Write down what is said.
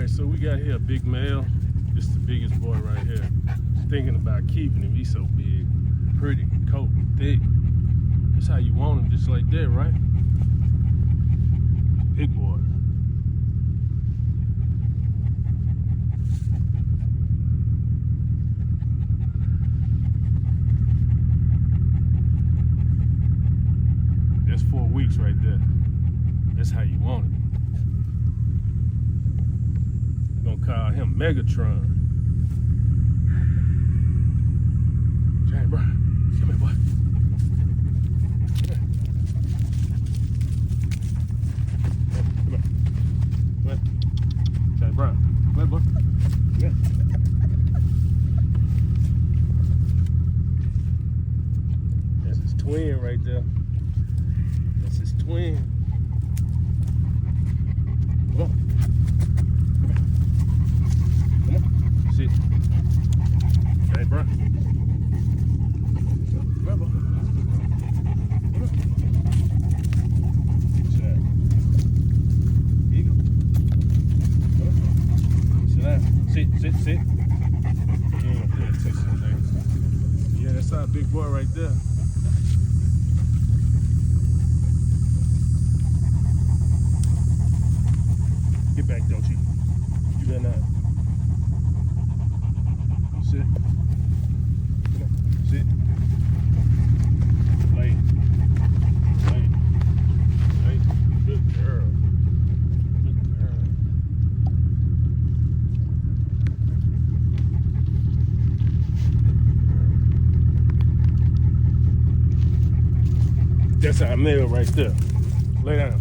Alright, so we got here a big male. This is the biggest boy right here. Thinking about keeping him. He's so big, pretty, coat, thick. That's how you want him, just like that, right? Big boy. That's 4 weeks right there. That's how you want it. We're gonna call him Megatron. James Brown, come here, boy. Come here. James Brown, come here, boy. Come here. That's his twin right there. That's his twin. Come on. Come on. Sit. Hey, bro. Come on, bro. Come on. Sit. Here you go. Come on. Sit down. Sit. You ain't gonna pay attention today. Yeah, that's our big boy right there. Get back, don't you? You better not. Sit. Come on. Sit. Lay. Good girl. Good girl. That's our male right there. Lay down.